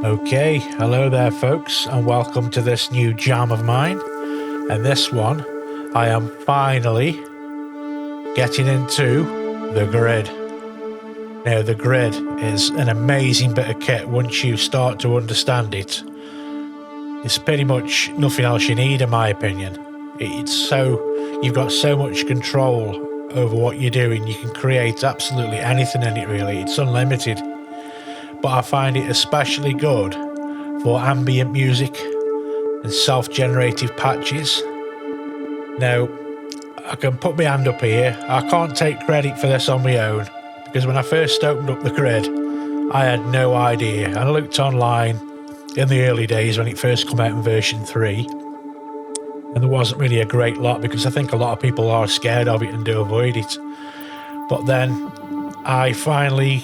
Okay, hello there folks, and welcome to this new jam of mine. And this one, I am finally getting into the grid. Now, the grid is an amazing bit of kit once you start to understand it. It's pretty much nothing else you need, in my opinion. You've got so much control over what you're doing. You can create absolutely anything in it, really. It's unlimited. But I find it especially good for ambient music and self-generated patches. Now, I can put my hand up here. I can't take credit for this on my own, because when I first opened up the grid, I had no idea. And I looked online in the early days when it first came out in version 3, and there wasn't really a great lot, because I think a lot of people are scared of it and do avoid it. But then I've finally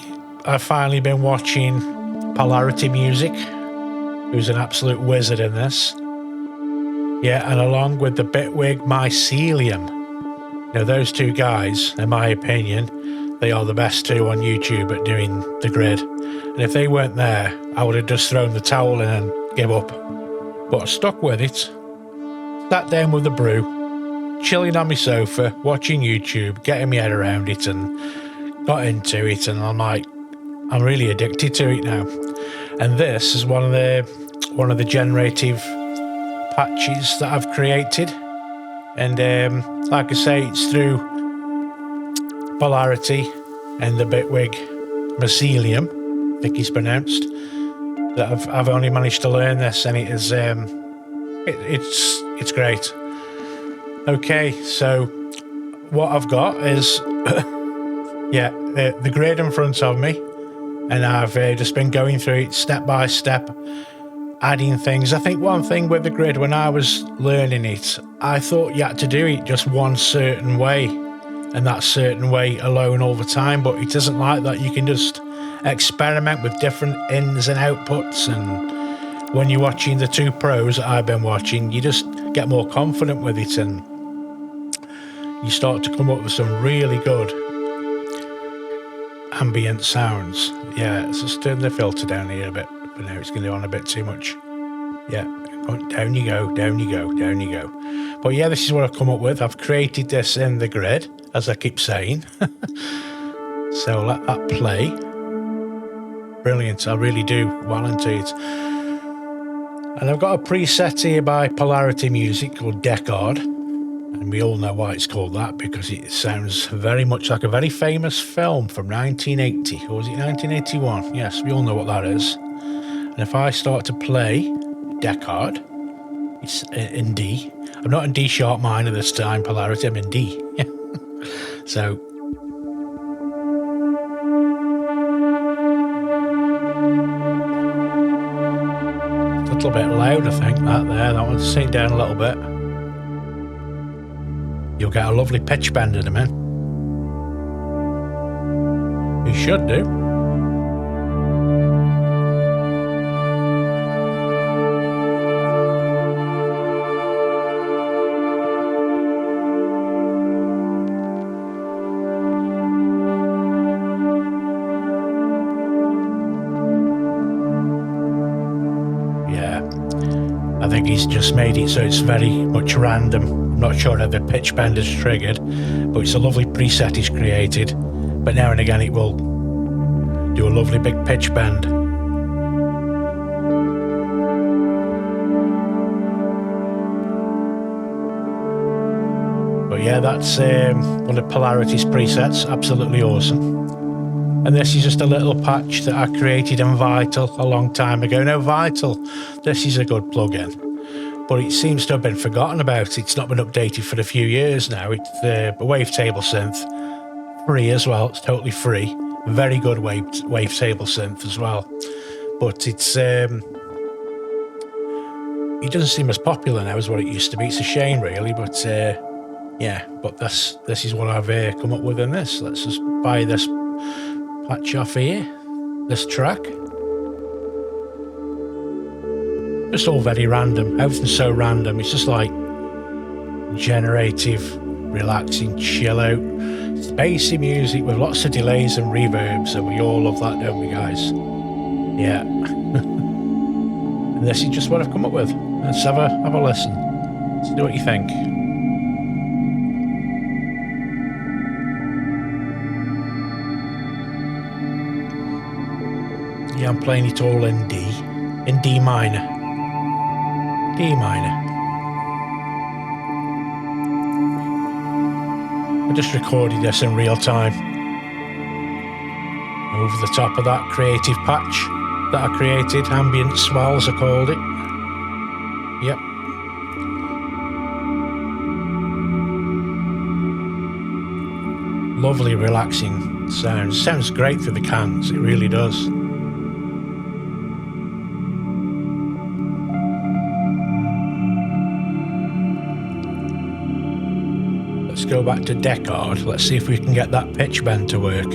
been watching Polarity Music, who's an absolute wizard in this. Yeah, and along with the bitwig mycelium. Now, those two guys, in my opinion, they are the best two on YouTube at doing the grid. And if they weren't there, I would have just thrown the towel in and give up. But I stuck with it, sat down with the brew, chilling on my sofa, watching YouTube, getting my head around it, and got into it, and I'm really addicted to it now. And this is one of the generative patches that I've created. And like I say, it's through Polarity and the bitwig mycelium, I think it's pronounced, that I've only managed to learn this, and it is it's great. Okay, so what I've got is the grid in front of me, and I've just been going through it step by step, adding things. I think one thing with the grid, when I was learning it, I thought you had to do it just one certain way, and that certain way alone all the time, but it isn't like that. You can just experiment with different ins and outputs, and when you're watching the two pros that I've been watching, you just get more confident with it, and you start to come up with some really good ambient sounds. Yeah, let's just turn the filter down here a bit, but now it's going to go on a bit too much. Yeah, down you go, down you go, down you go. But yeah, this is what I've come up with. I've created this in the grid, as I keep saying. So let that play. Brilliant, I really do well into it. And I've got a preset here by Polarity Music called Decard. And we all know why it's called that, because it sounds very much like a very famous film from 1980, or was it 1981? Yes, we all know what that is. And if I start to play Decard, it's in D. I'm not in D sharp minor this time, Polarity, I'm in D. So it's a little bit loud, I think, that one's sing down a little bit. You'll get a lovely pitch bend in a minute. You should do. Yeah, I think he's just made it so it's very much random. I'm not sure how the pitch bend is triggered, but it's a lovely preset he's created. But now and again it will do a lovely big pitch bend. But yeah, that's one of Polarity's presets, absolutely awesome. And this is just a little patch that I created in Vital a long time ago. Now, Vital, this is a good plugin, but it seems to have been forgotten about. It's not been updated for a few years now. It's a wavetable synth, free as well. It's totally free. Very good wavetable synth as well. But it doesn't seem as popular now as what it used to be. It's a shame, really. But yeah, but this is what I've come up with in this. Let's just buy this patch off here, this track. Just all very random. Everything's so random. It's just like generative, relaxing, chill out, spacey music with lots of delays and reverbs, and we all love that, don't we, guys? Yeah. And this is just what I've come up with. Let's have a listen. See what you think. Yeah, I'm playing it all in D minor. D minor. I just recorded this in real time. Over the top of that creative patch that I created, ambient swells I called it. Yep. Lovely relaxing sounds. Sounds great through the cans, it really does. Let's go back to Deckard. Let's see if we can get that pitch bend to work.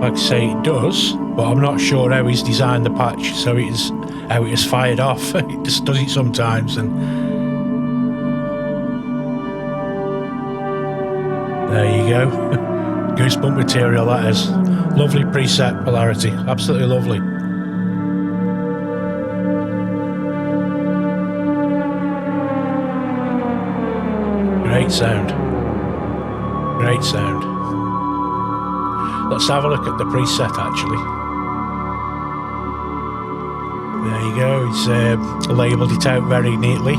Like I say, it does, but I'm not sure how he's designed the patch, so how it is fired off. It just does it sometimes, and there you go. Goosebump material, that is. Lovely preset polarity, absolutely lovely. Great sound. Great sound. Let's have a look at the preset actually. There you go, it's labelled it out very neatly.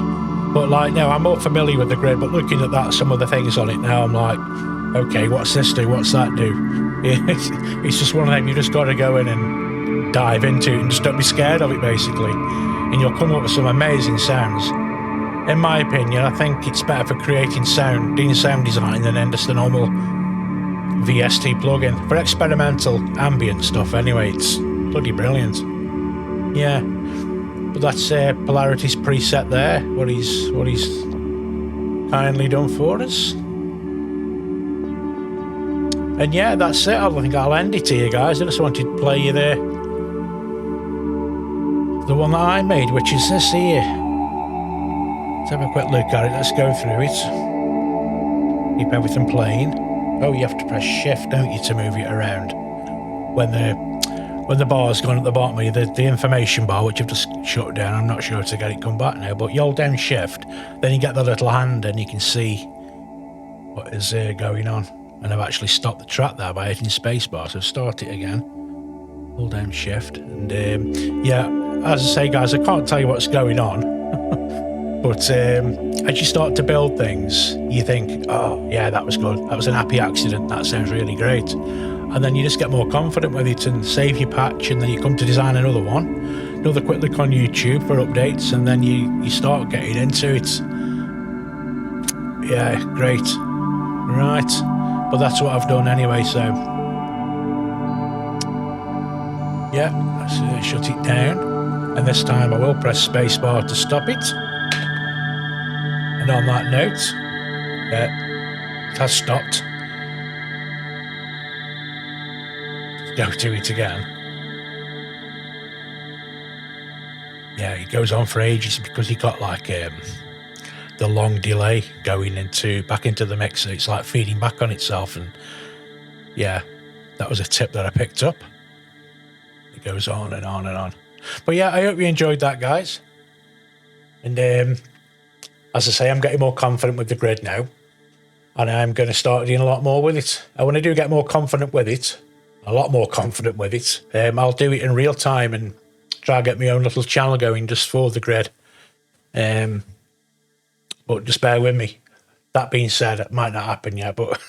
But like now, I'm more familiar with the grid, but looking at that, some of the things on it now, I'm like, okay, what's this do? What's that do? It's just one of them, you just got to go in and dive into it and just don't be scared of it basically. And you'll come up with some amazing sounds. In my opinion, I think it's better for creating sound, doing sound design than just a normal VST plugin. For experimental ambient stuff anyway, it's bloody brilliant. Yeah, but that's Polarity's preset there, what he's kindly done for us. And yeah, that's it. I think I'll end it here, guys. I just wanted to play you the one that I made, which is this here. Let's have a quick look at it. Let's go through it. Keep everything playing. Oh, you have to press shift, don't you, to move it around when the bar's gone at the bottom of the information bar, which I've just shut down. I'm not sure to get it come back now, but you hold down shift, then you get the little hand and you can see what is going on. And I've actually stopped the track there by hitting spacebar, so start it again. Hold down shift, and yeah, as I say, guys, I can't tell you what's going on, but as you start to build things, you think, oh yeah, that was good, that was an happy accident, that sounds really great. And then you just get more confident with it and save your patch, and then you come to design another one, another quick look on YouTube for updates, and then you start getting into it. Yeah, great. Right. But that's what I've done anyway, so yeah, let's shut it down, and this time I will press spacebar to stop it. And on that note, it has stopped. Go to it again. Yeah, it goes on for ages because you got like the long delay going back into the mixer. It's like feeding back on itself, and yeah, that was a tip that I picked up. It goes on and on and on. But yeah, I hope you enjoyed that, guys. And as I say, I'm getting more confident with the grid now, and I'm going to start doing a lot more with it. And when I do get more confident with it, I'll do it in real time and try to get my own little channel going just for the grid. But just bear with me. That being said, it might not happen yet, but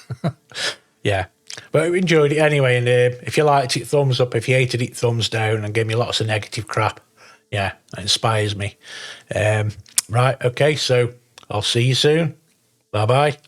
yeah. But I enjoyed it anyway, and if you liked it, thumbs up. If you hated it, thumbs down, and give me lots of negative crap. Yeah, that inspires me. Right, okay, so I'll see you soon. Bye-bye.